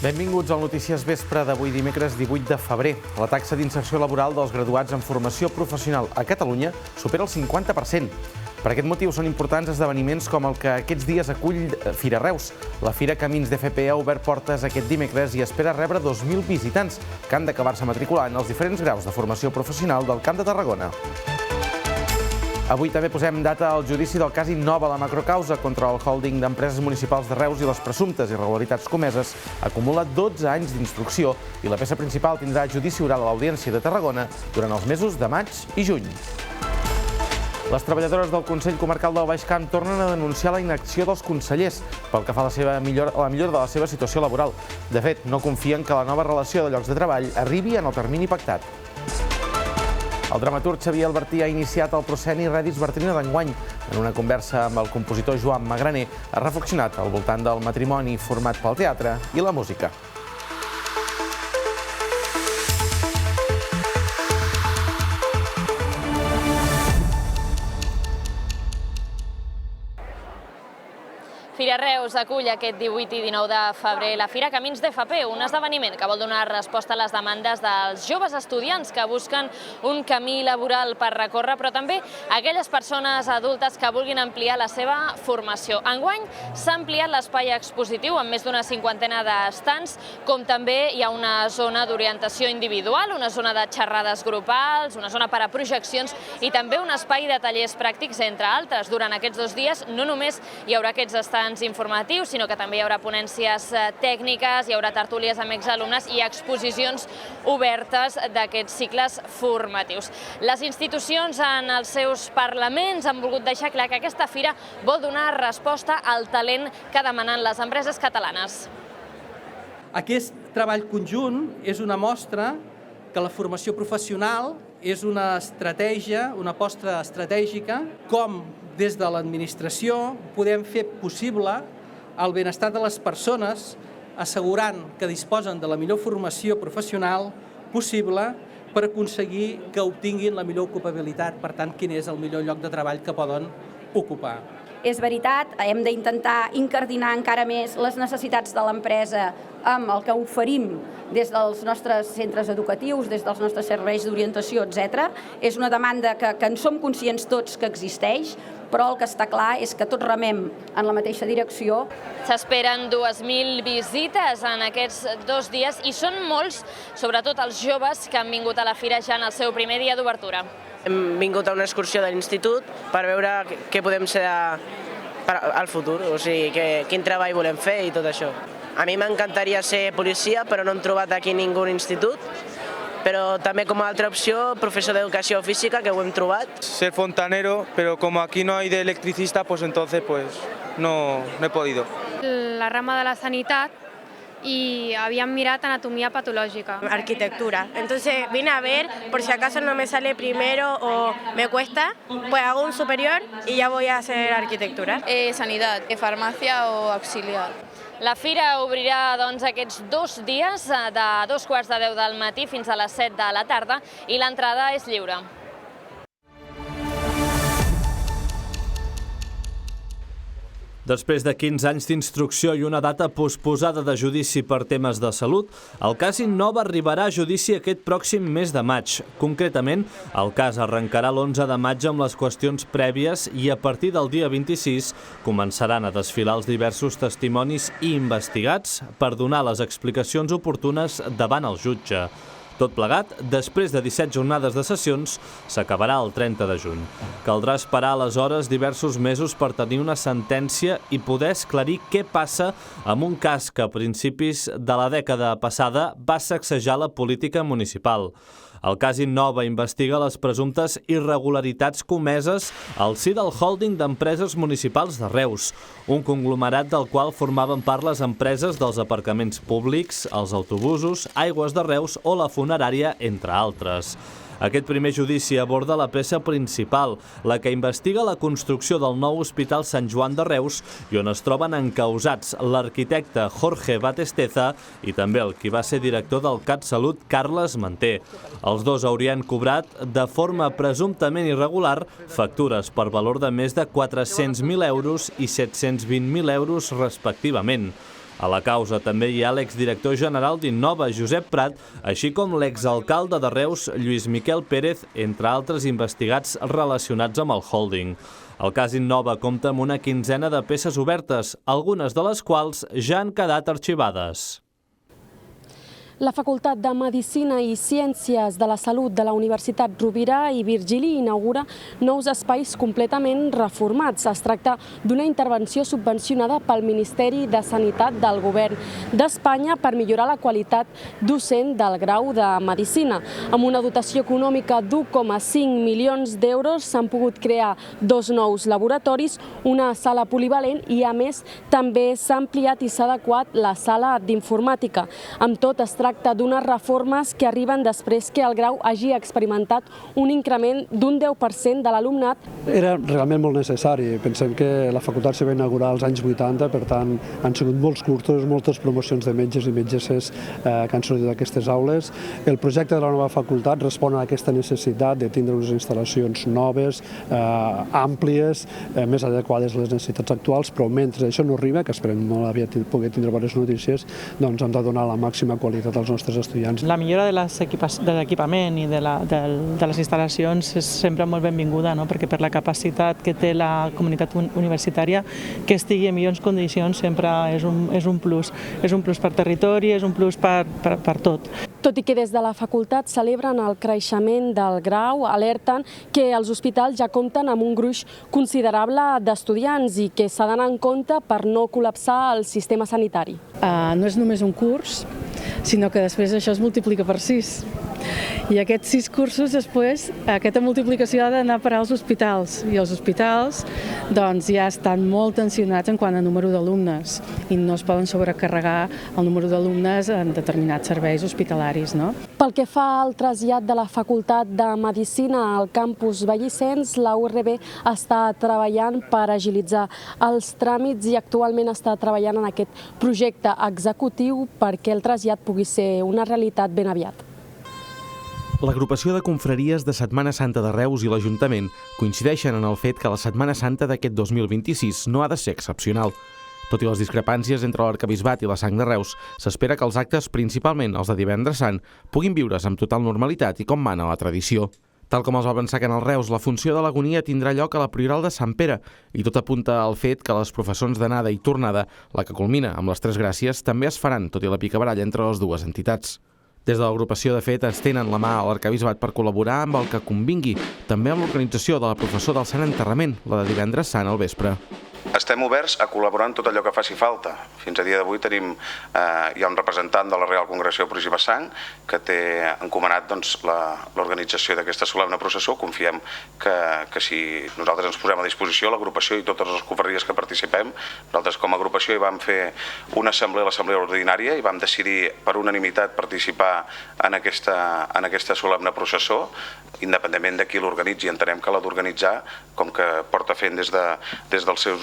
Benvinguts al Notícies Vespre d'avui dimecres 18 de febrer. La taxa d'inserció laboral dels graduats en formació professional a Catalunya supera el 50%. Per aquest motiu són importants esdeveniments com el que aquests dies acull Fira Reus. La Fira Camins d'FP ha obert portes aquest dimecres i espera rebre 2.000 visitants que han d'acabar-se matriculant als diferents graus de formació professional del Camp de Tarragona. Avui també posem data al judici del cas Innova, la macrocausa contra el hòlding d'empreses municipals de Reus i les presumptes irregularitats comeses acumula 12 anys d'instrucció i la peça principal tindrà judici oral a l'Audiència de Tarragona durant els mesos de maig i juny. Les treballadores del Consell Comarcal del Baix Camp tornen a denunciar la inacció dels consellers pel que fa a la millora de la seva situació laboral. De fet, no confien que la nova relació de llocs de treball arribi en el termini pactat. El dramaturg Xavier Albertí ha iniciat el prosceni Redis Bertrina d'enguany. En una conversa amb el compositor Joan Magraner ha reflexionat al voltant del matrimoni format pel teatre i la música. Fira Reus acull aquest 18 i 19 de febrer la Fira Camins d'FP, un esdeveniment que vol donar resposta a les demandes dels joves estudiants que busquen un camí laboral per recórrer, però també aquelles persones adultes que vulguin ampliar la seva formació. Enguany s'ha ampliat l'espai expositiu amb més d'una cinquantena d'estants, com també hi ha una zona d'orientació individual, una zona de xerrades grupals, una zona per a projeccions i també un espai de tallers pràctics, entre altres. Durant aquests 2 dies no només hi haurà aquests estants informatius, sinó que també hi haurà ponències tècniques, hi haurà tertúlies amb exalumnes i exposicions obertes d'aquests cicles formatius. Les institucions en els seus parlaments han volgut deixar clar que aquesta fira vol donar resposta al talent que demanen les empreses catalanes. Aquest treball conjunt és una mostra que la formació professional és una estratègia, una aposta estratègica, com des de l'administració podem fer possible el benestar de les persones assegurant que disposen de la millor formació professional possible per aconseguir que obtinguin la millor ocupabilitat, per tant, quin és el millor lloc de treball que poden ocupar. És veritat, hem d'intentar incardinar encara més les necessitats de l'empresa amb el que oferim des dels nostres centres educatius, des dels nostres serveis d'orientació, etc. És una demanda que en som conscients tots que existeix, però el que està clar és que tots remem en la mateixa direcció. S'esperen 2.000 visites en aquests 2 dies i són molts, sobretot els joves que han vingut a la fira ja en el seu primer dia d'obertura. Hem vingut a una excursió de l'institut per veure què podem ser al futur, o sigui, quin treball volem fer i tot això. A mi m'encantaria ser policia, però no hem trobat aquí ningú institut. Pero también como otra opción, profesor de educación física, que ho hem trobat. Ser fontanero, pero como aquí no hay de electricista, pues entonces no he podido. La rama de la sanitat y habían mirado anatomía patológica. Arquitectura. Entonces vine a ver, por si acaso no me sale primero o me cuesta, pues hago un superior y ya voy a hacer arquitectura. Sanidad, farmàcia o auxiliar. La fira obrirà doncs, aquests 2 dies de 2:15 del matí fins a les 7 de la tarda i l'entrada és lliure. Després de 15 anys d'instrucció i una data posposada de judici per temes de salut, el cas Innova arribarà a judici aquest pròxim mes de maig. Concretament, el cas arrencarà l'11 de maig amb les qüestions prèvies i a partir del dia 26 començaran a desfilar els diversos testimonis i investigats per donar les explicacions oportunes davant el jutge. Tot plegat, després de 17 jornades de sessions, s'acabarà el 30 de juny. Caldrà esperar aleshores diversos mesos per tenir una sentència i poder esclarir què passa amb un cas que a principis de la dècada passada va sacsejar la política municipal. El cas Innova investiga les presumptes irregularitats comeses al si del hòlding d'empreses municipals de Reus, un conglomerat del qual formaven part les empreses dels aparcaments públics, els autobusos, Aigües de Reus o la funerària, entre altres. Aquest primer judici aborda la peça principal, la que investiga la construcció del nou Hospital Sant Joan de Reus i on es troben encausats l'arquitecte Jorge Batesteza i també el qui va ser director del CatSalut, Carles Manté. Els dos haurien cobrat de forma presumptament irregular factures per valor de més de 400.000 euros i 720.000 euros respectivament. A la causa també hi ha l'exdirector general d'Innova, Josep Prat, així com l'exalcalde de Reus, Lluís Miquel Pérez, entre altres investigats relacionats amb el holding. El cas Innova compta amb una quinzena de peces obertes, algunes de les quals ja han quedat arxivades. La Facultat de Medicina i Ciències de la Salut de la Universitat Rovira i Virgili inaugura nous espais completament reformats. Es tracta d'una intervenció subvencionada pel Ministeri de Sanitat del Govern d'Espanya per millorar la qualitat docent del grau de Medicina. Amb una dotació econòmica d'1,5 milions d'euros s'han pogut crear 2 nous laboratoris, una sala polivalent i, a més, també s'ha ampliat i s'ha adequat la sala d'informàtica. Amb tot, es tracta d'unes reformes que arriben després que el grau hagi experimentat un increment d'un 10% de l'alumnat. Era realment molt necessari. Pensem que la facultat se va inaugurar als anys 80, per tant, han sigut molts cursos, moltes promocions de metges i metgesses que han sortit d'aquestes aules. El projecte de la nova facultat respon a aquesta necessitat de tindre unes instal·lacions noves, àmplies, més adequades a les necessitats actuals, però mentre això no arriba, que esperem molt aviat poder tindre bones notícies, doncs hem de donar la màxima qualitat als nostres estudiants. La millora de l'equipament i de les instal·lacions és sempre molt benvinguda, perquè per la capacitat que té la comunitat universitària, que estigui en millors condicions sempre és un plus. És un plus per territori, és un plus per tot. Tot i que des de la facultat celebren el creixement del grau, alerten que els hospitals ja compten amb un gruix considerable d'estudiants i que s'ha d'anar en compte per no col·lapsar el sistema sanitari. No és només un curs, sinó que després això es multiplica per 6. I aquests 6 cursos després, aquesta multiplicació ha d'anar a parar als hospitals. I els hospitals ja estan molt tensionats en quant a número d'alumnes i no es poden sobrecarregar el número d'alumnes en determinats serveis hospitalaris. Pel que fa al trasllat de la Facultat de Medicina al campus Vallicens, la URB està treballant per agilitzar els tràmits i actualment està treballant en aquest projecte executiu perquè el trasllat pugui ser una realitat ben aviat. L'agrupació de confraries de Setmana Santa de Reus i l'Ajuntament coincideixen en el fet que la Setmana Santa d'aquest 2026 no ha de ser excepcional. Tot i les discrepàncies entre l'Arquebisbat i la Sang de Reus, s'espera que els actes, principalment els de Divendres Sant, puguin viure's amb total normalitat i com mana la tradició. Tal com els va avançar Canal Reus, la funció de l'agonia tindrà lloc a la Prioral de Sant Pere i tot apunta al fet que les professons d'anada i tornada, la que culmina amb les Tres Gràcies, també es faran, tot i la picabaralla entre les dues entitats. Des de l'agrupació, de fet, estenen la mà a l'Arquebisbat per col·laborar amb el que convingui, també amb l'organització de la processó del Sant Enterrament, la de Divendres Sant al vespre. Estem oberts a col·laborar en tot allò que faci falta. Fins a dia d'avui hi ha un representant de la Real Congregació Puríssima Sang que té encomanat l'organització d'aquesta solemne processó. Confiem que si nosaltres ens posem a disposició, l'agrupació i totes les confraries que participem, nosaltres com a agrupació hi vam fer una assemblea, l'assemblea ordinària, i vam decidir per unanimitat participar en aquesta solemne processó, independentment de qui l'organitzi. Entenem que l'ha d'organitzar, com que porta fent des dels seus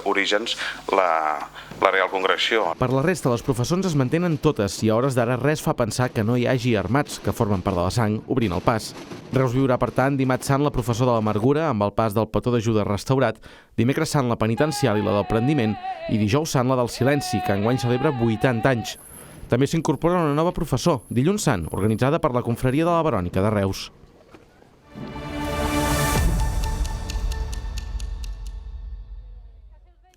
orígens la Real Congregació. Per la resta, les professons es mantenen totes i a hores d'ara res fa pensar que no hi hagi armats que formen part de la sang obrint el pas. Reus viurà, per tant, dimarts sant la professó de l'Amargura amb el pas del petó d'ajuda restaurat, dimecres sant la penitencial i la del prendiment i dijous sant la del silenci, que enguany celebra 80 anys. També s'incorpora una nova professó, dilluns sant, organitzada per la confraria de la Verònica de Reus.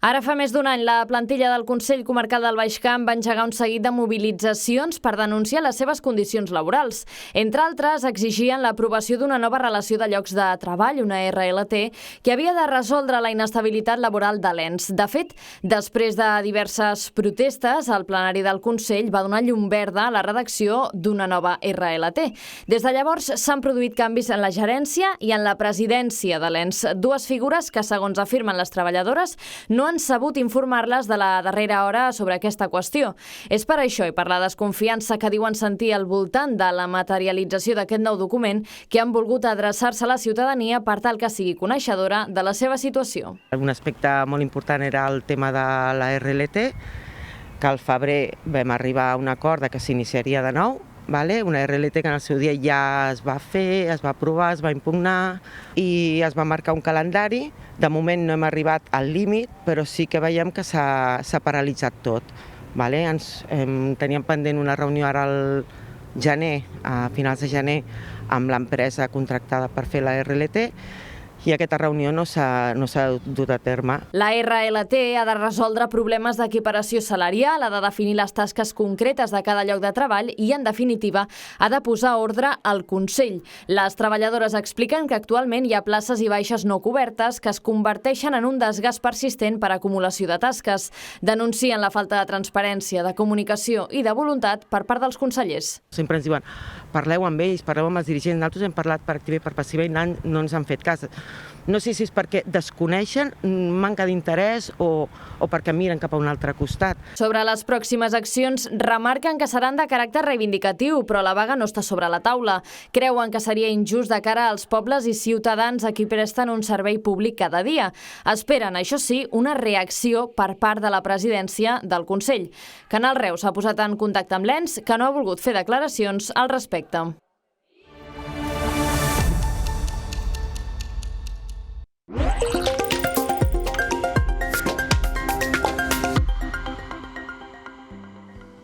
Ara fa més d'un any, la plantilla del Consell Comarcal del Baix Camp va engegar un seguit de mobilitzacions per denunciar les seves condicions laborals. Entre altres, exigien l'aprovació d'una nova relació de llocs de treball, una RLT, que havia de resoldre la inestabilitat laboral de l'ENS. De fet, després de diverses protestes, el plenari del Consell va donar llum verda a la redacció d'una nova RLT. Des de llavors s'han produït canvis en la gerència i en la presidència de l'ENS, dues figures que, segons afirmen les treballadores, no han sabut informar-les de la darrera hora sobre aquesta qüestió. És per això i per la desconfiança que diuen sentir al voltant de la materialització d'aquest nou document que han volgut adreçar-se a la ciutadania per tal que sigui coneixedora de la seva situació. Un aspecte molt important era el tema de la RLT, que al febrer vam arribar a un acord que s'iniciaria de nou, una RLT que en el seu dia ja es va fer, es va aprovar, es va impugnar i es va marcar un calendari. De moment no hem arribat al límit, però sí que veiem que s'ha paralitzat tot. Teníem pendent una reunió ara al gener, a finals de gener, amb l'empresa contractada per fer la RLT, i aquesta reunió no s'ha dut a terme. La RLT ha de resoldre problemes d'equiparació salarial, ha de definir les tasques concretes de cada lloc de treball i, en definitiva, ha de posar ordre al Consell. Les treballadores expliquen que actualment hi ha places i baixes no cobertes que es converteixen en un desgast persistent per acumulació de tasques. Denuncien la falta de transparència, de comunicació i de voluntat per part dels consellers. Sempre ens diuen, parleu amb ells, parleu amb els dirigents, nosaltres hem parlat per activa i per passiva i no ens han fet cas. No sé si és perquè desconeixen, manca d'interès o perquè miren cap a un altre costat. Sobre les pròximes accions, remarquen que seran de caràcter reivindicatiu, però la vaga no està sobre la taula. Creuen que seria injust de cara als pobles i ciutadans a qui presten un servei públic cada dia. Esperen, això sí, una reacció per part de la presidència del Consell. Canal Reus s'ha posat en contacte amb l'ENS, que no ha volgut fer declaracions al respecte.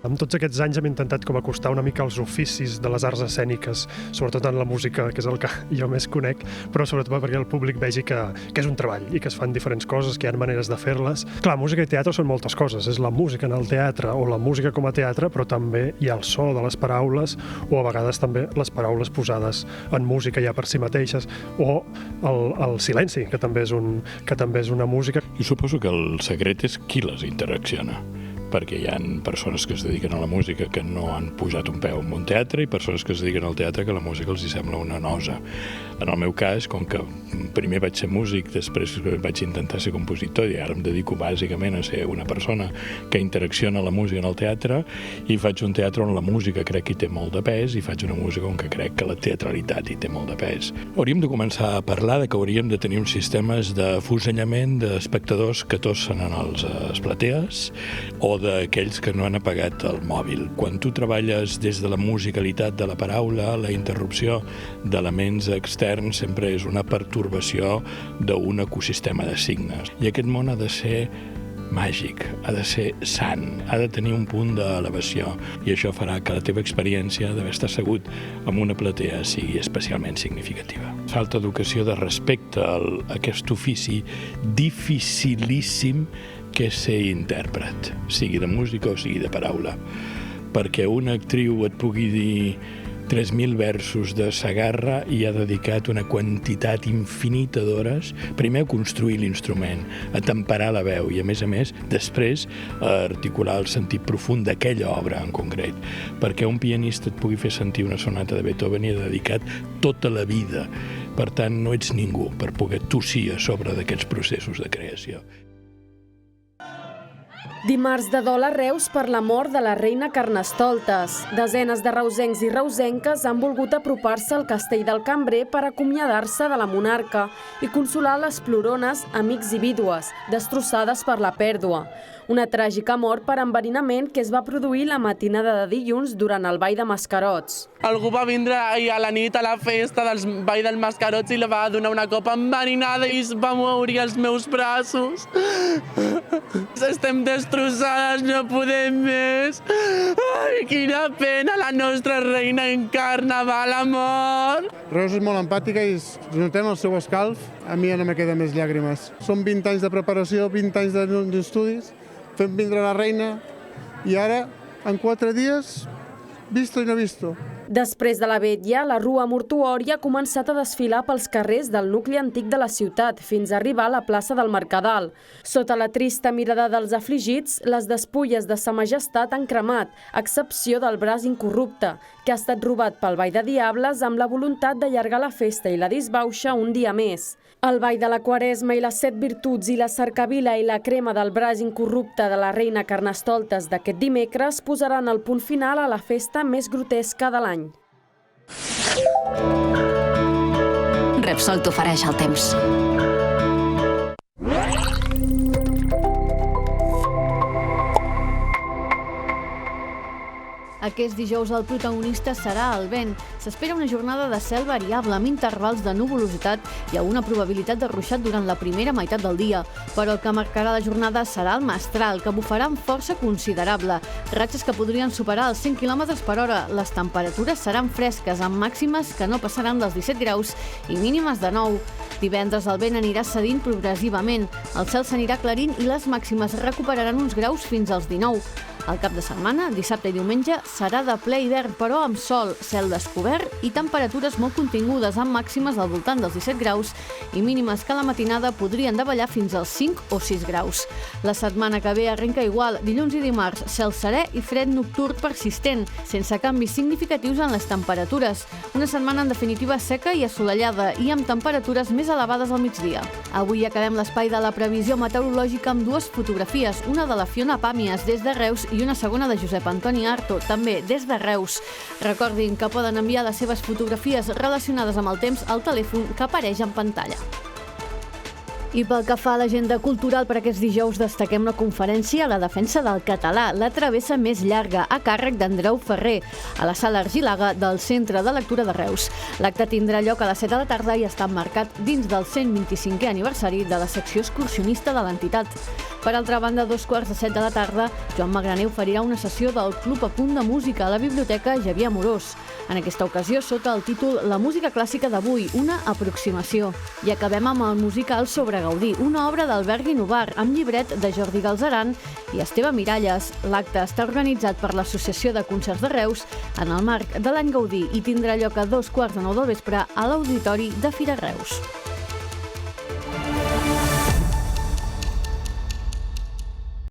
Amb tots aquests anys hem intentat com acostar una mica els oficis de les arts escèniques, sobretot en la música, que és el que jo més conec, però sobretot perquè el públic vegi que és un treball i que es fan diferents coses, que hi ha maneres de fer-les. Clar, música i teatre són moltes coses. És la música en el teatre o la música com a teatre, però també hi ha el so de les paraules o a vegades també les paraules posades en música ja per si mateixes o el silenci, que també és una música. I suposo que el secret és qui les interacciona, perquè hi ha persones que es dediquen a la música que no han posat un peu en un teatre i persones que es dediquen al teatre que la música els hi sembla una nosa. En el meu cas, com que primer vaig ser músic, després vaig intentar ser compositor i ara em dedico bàsicament a ser una persona que interacciona la música en el teatre i faig un teatre on la música crec que hi té molt de pes i faig una música on crec que la teatralitat hi té molt de pes. Hauríem de començar a parlar que hauríem de tenir uns sistemes de fusellament d'espectadors que tossen en els platees o d'aquells que no han apagat el mòbil. Quan tu treballes des de la musicalitat de la paraula, la interrupció d'elements externs sempre és una pertorbació d'un ecosistema de signes. I aquest món ha de ser màgic, ha de ser sant, ha de tenir un punt d'elevació i això farà que la teva experiència d'haver estat assegut en una platea sigui especialment significativa. Falta educació de respecte a aquest ofici dificilíssim que és ser intèrpret, sigui de música o sigui de paraula. Perquè una actriu et pugui dir 3.000 versos de Segarra i ha dedicat una quantitat infinita d'hores, primer a construir l'instrument, a temperar la veu i, a més, després a articular el sentit profund d'aquella obra en concret. Perquè un pianista et pugui fer sentir una sonata de Beethoven i ha dedicat tota la vida. Per tant, no ets ningú per poder tossir a sobre d'aquests processos de creació. Dimarts de dol a Reus per la mort de la reina Carnestoltes. Desenes de reusencs i reusenques han volgut apropar-se al castell del Cambrer per acomiadar-se de la monarca i consolar les plorones, amics i vídues, destrossades per la pèrdua. Una tràgica mort per enverinament que es va produir la matinada de dilluns durant el Ball de Mascarots. Algú va vindre ahir a la nit a la festa del Ball dels Mascarots i li va donar una copa enverinada i es va moure els meus braços. Estem destrossades, no podem més. Ai, quina pena, la nostra reina encarna va a la mort. Reus és molt empàtica i notem el seu escalf. A mi ja no me queden més llàgrimes. Són 20 anys de preparació, 20 anys d'estudis, fem vindre la reina i ara, en 4 dies, visto i no visto. Després de la vetlla, la rua mortuòria ha començat a desfilar pels carrers del nucli antic de la ciutat fins a arribar a la plaça del Mercadal. Sota la trista mirada dels afligits, les despulles de Sa Majestat han cremat, a excepció del braç incorrupte, que ha estat robat pel Ball de Diables amb la voluntat d'allargar la festa i la disbauxa un dia més. El Ball de la Quaresma i les 7 virtuts i la cercavila i la crema del braç incorrupte de la reina Carnestoltes d'aquest dimecres posaran el punt final a la festa més grotesca de l'any. Repsol t'ofereix el temps. Aquest dijous el protagonista serà el vent. S'espera una jornada de cel variable amb intervals de nuvolositat i alguna probabilitat de ruixat durant la primera meitat del dia. Però el que marcarà la jornada serà el mestral, que bufarà amb força considerable. Ratxes que podrien superar els 100 km per hora. Les temperatures seran fresques, amb màximes que no passaran dels 17 graus i mínimes de 9. Divendres el vent anirà cedint progressivament. El cel s'anirà aclarint i les màximes recuperaran uns graus fins als 19. El cap de setmana, dissabte i diumenge, serà de ple hivern, però amb sol, cel descobert i temperatures molt contingudes amb màximes al voltant dels 17 graus i mínimes que a la matinada podrien davallar fins als 5 o 6 graus. La setmana que ve arrenca igual, dilluns i dimarts, cel serè i fred nocturn persistent, sense canvis significatius en les temperatures. Una setmana en definitiva seca i assolellada i amb temperatures més elevades al migdia. Avui acabem l'espai de la previsió meteorològica amb dues fotografies, una de la Fiona Pàmies des de Reus i una segona de Josep Antoni Arto, també des de Reus. Recordin que poden enviar les seves fotografies relacionades amb el temps al telèfon que apareix en pantalla. I pel que fa a l'agenda cultural per aquests dijous destaquem la conferència a la defensa del català, la travessa més llarga, a càrrec d'Andreu Ferrer, a la sala Argilaga del Centre de Lectura de Reus. L'acte tindrà lloc a les 7 de la tarda i està emmarcat dins del 125è aniversari de la secció excursionista de l'entitat. Per altra banda, a 2:15 de la tarda, Joan Magraner oferirà una sessió del Club a Punt de Música a la Biblioteca Xavier Amorós. En aquesta ocasió, sota el títol La música clàssica d'avui, una aproximació. I acabem amb el musical sobre Gaudí, una obra d'Albert Guinovar, amb llibret de Jordi Galzeran i Esteve Miralles. L'acte està organitzat per l'Associació de Concerts de Reus en el marc de l'any Gaudí i tindrà lloc a 2:15 del vespre a l'Auditori de Fira Reus.